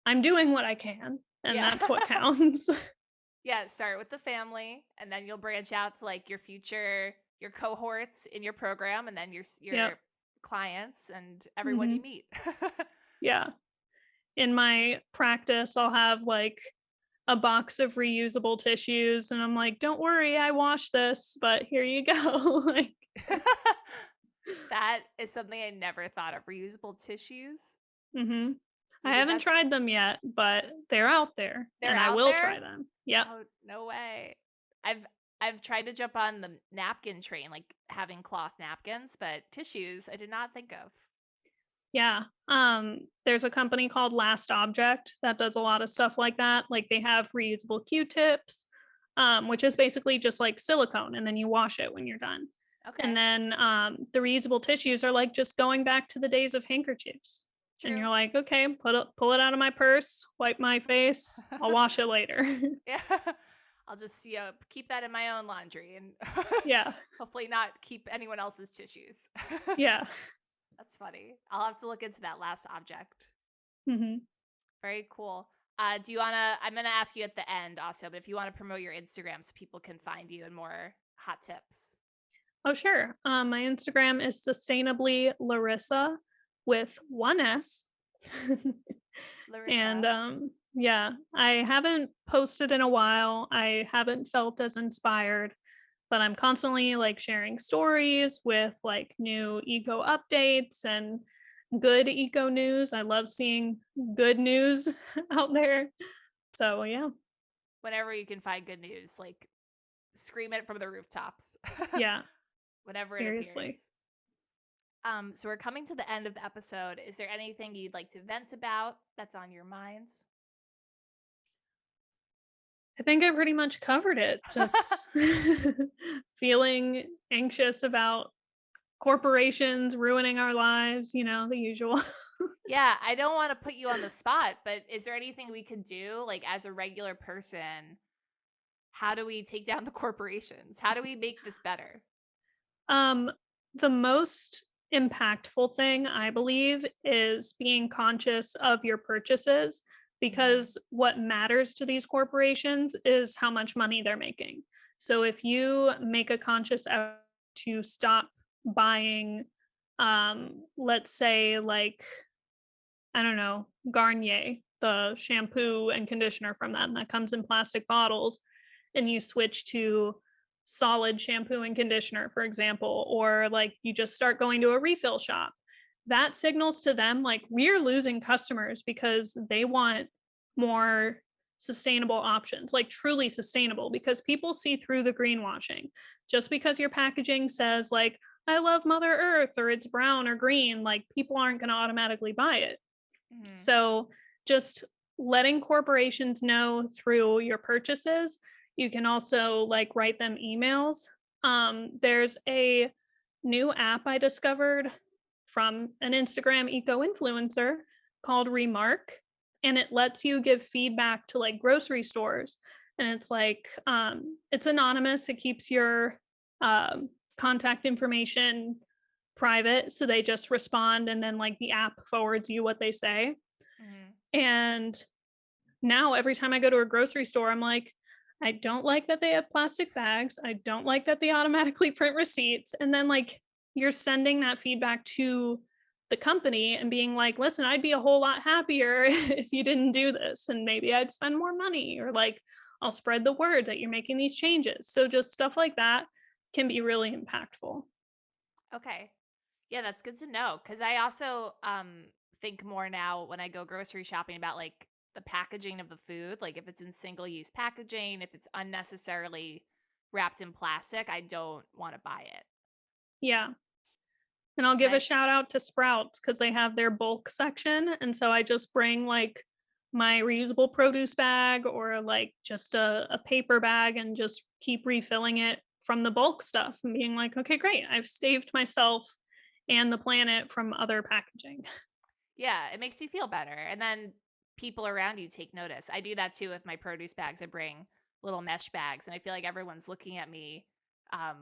S3: I'm doing what I can, and
S2: Yeah.
S3: that's what counts.
S2: Yeah, start with the family and then you'll branch out to like your cohorts in your program and then
S3: Yep.
S2: your clients and everyone you
S3: Hmm.
S2: meet.
S3: Yeah. In my practice, I'll have like a box of reusable tissues, and I'm like, don't worry, I washed this, but here you go. Like,
S2: That is something I never thought of. Reusable tissues.
S3: hmm,
S2: Do you
S3: I
S2: think
S3: haven't
S2: that's
S3: tried them yet, but they're out there
S2: they're
S3: and I
S2: out
S3: will
S2: there?
S3: try them. Yep.
S2: Oh, no way. I've I've tried to jump on the napkin train, like having cloth napkins, but tissues I did not think of.
S3: Yeah. There's a company called Last Object that does a lot of stuff like that. Like, they have reusable Q-tips, which is basically just like silicone, and then you wash it when you're done. And
S2: Okay.
S3: then the reusable tissues are like just going back to the days of handkerchiefs. And
S2: True.
S3: you're like, okay, pull it out of my purse, wipe my face, I'll wash it later.
S2: Yeah. I'll just keep that in my own laundry and
S3: Yeah.
S2: hopefully not keep anyone else's tissues.
S3: Yeah.
S2: That's funny. I'll have to look into that last object.
S3: Hmm.
S2: Very cool. Do you wanna? I'm gonna ask you at the end also, but if you want to promote your Instagram so people can find you and more hot tips.
S3: Oh, sure. My Instagram is sustainably Larissa with one S. And
S2: Larisa.
S3: yeah, I haven't posted in a while. I haven't felt as inspired, but I'm constantly like sharing stories with like new eco updates and good eco news. I love seeing good news out there. So yeah.
S2: Whenever you can find good news, like scream it from the rooftops.
S3: Yeah,
S2: Whenever it
S3: seriously.
S2: appears. So we're coming to the end of the episode. Is there anything you'd like to vent about that's on your minds?
S3: I think I pretty much covered it. Just feeling anxious about corporations ruining our lives, the usual.
S2: Yeah, I don't want to put you on the spot, but is there anything we could do, like as a regular person? How do we take down the corporations? How do we make this better?
S3: Um, the most impactful thing, I believe, is being conscious of your purchases,
S2: Hmm.
S3: because what matters to these corporations is how much money they're making. So if you make a conscious effort to stop buying, let's say, like, I don't know, Garnier, the shampoo and conditioner from them that comes in plastic bottles, and you switch to solid shampoo and conditioner, for example, or like you just start going to a refill shop. That signals to them like we're losing customers because they want more sustainable options, like truly sustainable, because people see through the greenwashing. Just because your packaging says like I love Mother Earth or it's brown or green, like people aren't going to automatically buy it.
S2: Mhm.
S3: So just letting corporations know through your purchases. You can also like write them emails. There's a new app I discovered from an Instagram eco influencer called Remark, and it lets you give feedback to like grocery stores. And it's like it's anonymous. It keeps your contact information private, so they just respond, and then like the app forwards you what they say.
S2: Mhm.
S3: And now every time I go to a grocery store, I'm like, I don't like that they have plastic bags. I don't like that they automatically print receipts. And then like you're sending that feedback to the company and being like, listen, I'd be a whole lot happier if you didn't do this. And maybe I'd spend more money, or like I'll spread the word that you're making these changes. So just stuff like that can be really impactful.
S2: Okay. Yeah, that's good to know, because I also think more now when I go grocery shopping about like the packaging of the food, like if it's in single-use packaging, if it's unnecessarily wrapped in plastic, I don't want to buy it.
S3: Yeah. And I'll
S2: And
S3: give a
S2: I
S3: shout out to Sprouts because they have their bulk section. And so I just bring like my reusable produce bag, or like just a paper bag, and just keep refilling it from the bulk stuff and being like, okay, great. I've saved myself and the planet from other packaging.
S2: Yeah, it makes you feel better. And then people around you take notice. I do that too with my produce bags. I bring little mesh bags, and I feel like everyone's looking at me,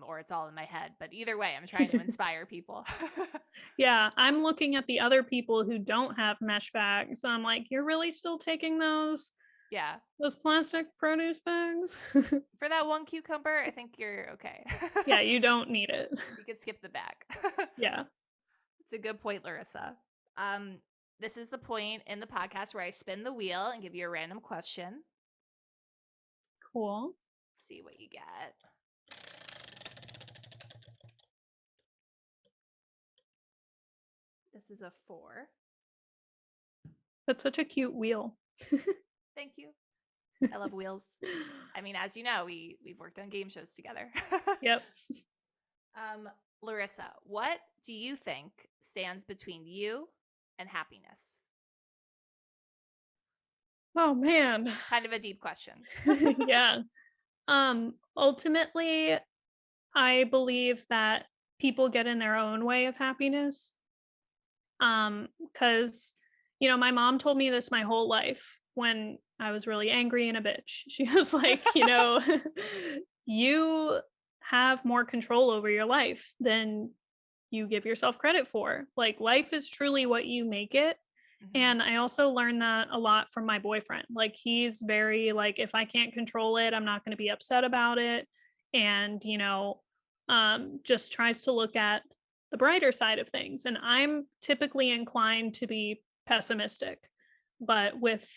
S2: or it's all in my head. But either way, I'm trying to inspire people.
S3: Yeah, I'm looking at the other people who don't have mesh bags. I'm like, you're really still taking
S2: Yeah.
S3: those plastic produce bags?
S2: For that one cucumber, I think you're okay.
S3: Yeah, you don't need it.
S2: You could skip the bag.
S3: Yeah,
S2: It's a good point, Larissa. Um, this is the point in the podcast where I spin the wheel and give you a random question.
S3: cool.
S2: See what you get. This is a 4.
S3: That's such a cute wheel.
S2: Thank you. I love wheels. I mean, as you know, we've worked on game shows together.
S3: Yep.
S2: um, Larissa, what do you think stands between you and happiness?
S3: Oh man.
S2: Kind of a deep question.
S3: Yeah. Ultimately, I believe that people get in their own way of happiness. Cuz my mom told me this my whole life when I was really angry and a bitch. She was like, you have more control over your life than you give yourself credit for. Like life is truly what you make it.
S2: Mhm.
S3: And I also learned that a lot from my boyfriend. Like he's very like, if I can't control it, I'm not going to be upset about it. And just tries to look at the brighter side of things. And I'm typically inclined to be pessimistic, but with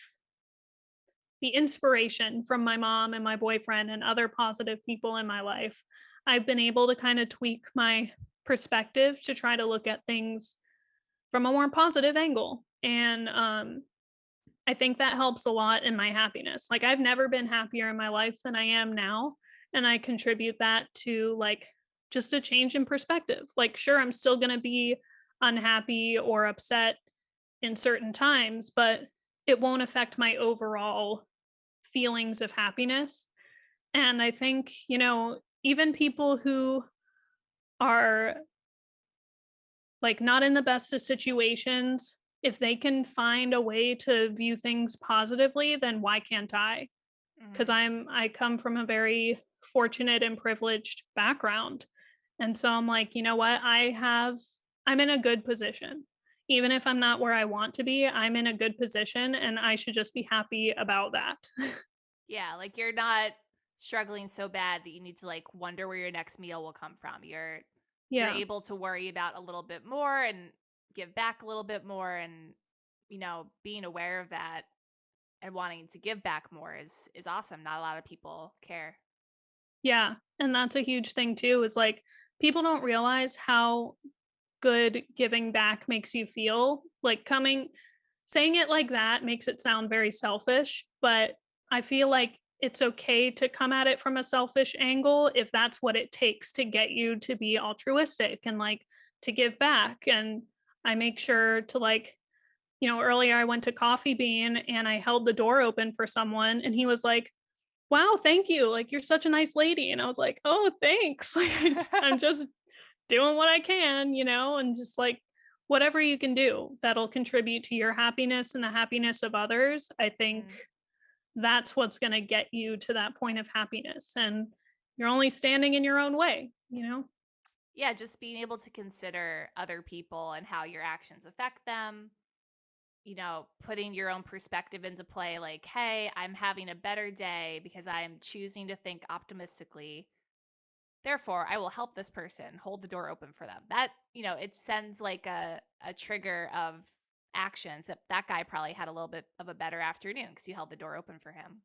S3: the inspiration from my mom and my boyfriend and other positive people in my life, I've been able to kind of tweak my perspective to try to look at things from a more positive angle. And I think that helps a lot in my happiness. Like I've never been happier in my life than I am now. And I contribute that to like just a change in perspective. Like, sure, I'm still going to be unhappy or upset in certain times, but it won't affect my overall feelings of happiness. And I think, even people who are like not in the best of situations, if they can find a way to view things positively, then why can't I? Because
S2: Mhm.
S3: I come from a very fortunate and privileged background. And so I'm like, you know what? I'm in a good position. Even if I'm not where I want to be, I'm in a good position and I should just be happy about that.
S2: Yeah, like you're not struggling so bad that you need to like wonder where your next meal will come from. You're
S3: Yeah.
S2: able to worry about a little bit more and give back a little bit more, and being aware of that and wanting to give back more is awesome. Not a lot of people care.
S3: Yeah. And that's a huge thing too, is like people don't realize how good giving back makes you feel. Like saying it like that makes it sound very selfish, but I feel like it's okay to come at it from a selfish angle if that's what it takes to get you to be altruistic and like to give back. And I make sure to like earlier I went to Coffee Bean and I held the door open for someone and he was like, "Wow, thank you. Like you're such a nice lady." And I was like, "Oh, thanks." Like I'm just doing what I can, and just like whatever you can do that'll contribute to your happiness and the happiness of others. I think
S2: Mm.
S3: that's what's going to get you to that point of happiness. And you're only standing in your own way.
S2: Yeah, just being able to consider other people and how your actions affect them, putting your own perspective into play, like, hey, I'm having a better day because I am choosing to think optimistically. Therefore, I will help this person, hold the door open for them. That, it sends like a trigger of actions that guy probably had a little bit of a better afternoon because you held the door open for him.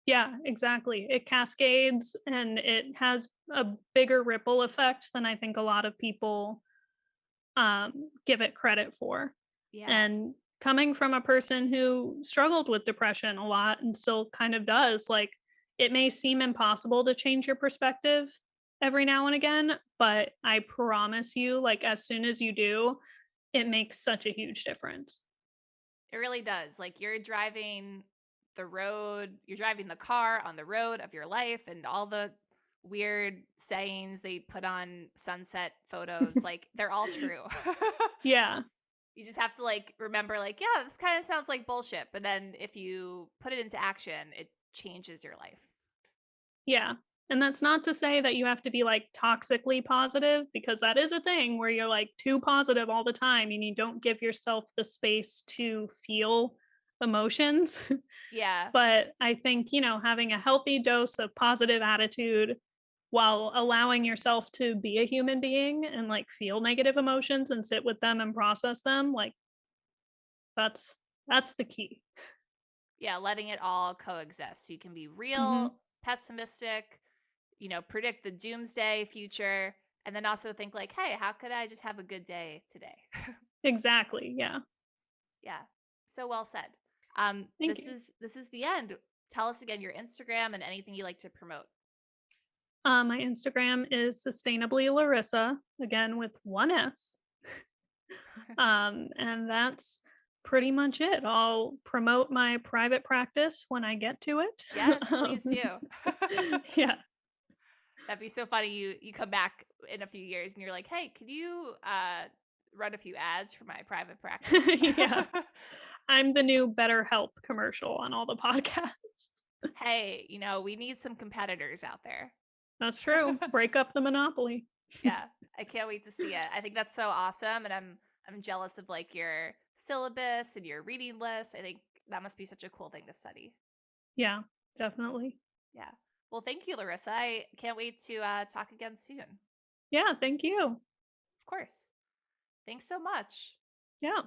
S3: Yeah, exactly. It cascades and it has a bigger ripple effect than I think a lot of people give it credit for.
S2: Yeah.
S3: And coming from a person who struggled with depression a lot and still kind of does, like, it may seem impossible to change your perspective every now and again, but I promise you, like, as soon as you do, it makes such a huge difference.
S2: It really does. Like you're driving the car on the road of your life, and all the weird sayings they put on sunset photos, like they're all true.
S3: Yeah.
S2: You just have to like remember like, yeah, this kind of sounds like bullshit, but then if you put it into action, it changes your life.
S3: Yeah. And that's not to say that you have to be like toxically positive because that is a thing where you're like too positive all the time and you don't give yourself the space to feel emotions.
S2: Yeah.
S3: But I think, having a healthy dose of positive attitude while allowing yourself to be a human being and like feel negative emotions and sit with them and process them, like that's the key.
S2: Yeah, letting it all coexist. So you can be real,
S3: Mhm.
S2: pessimistic, predict the doomsday future, and then also think like, hey, how could I just have a good day today?
S3: Exactly. Yeah.
S2: Yeah. So well said.
S3: Thank
S2: This
S3: you.
S2: is this is the end. Tell us again your Instagram and anything you like to promote.
S3: My Instagram is sustainably Larissa, again with one S. And that's pretty much it. I'll promote my private practice when I get to it.
S2: Yes,
S3: Um,
S2: please do.
S3: yeah.
S2: That'd be so funny. You come back in a few years and you're like, hey, could you run a few ads for my private practice?
S3: Yeah. I'm the new BetterHelp commercial on all the podcasts.
S2: Hey, we need some competitors out there.
S3: That's true. Break up the monopoly.
S2: Yeah, I can't wait to see it. I think that's so awesome, and I'm jealous of like your syllabus and your reading list. I think that must be such a cool thing to study.
S3: Yeah, definitely.
S2: Yeah. Well, thank you, Larissa. I can't wait to talk again soon. Of
S3: Yeah, thank you.
S2: course. Thanks so much.
S3: Yeah.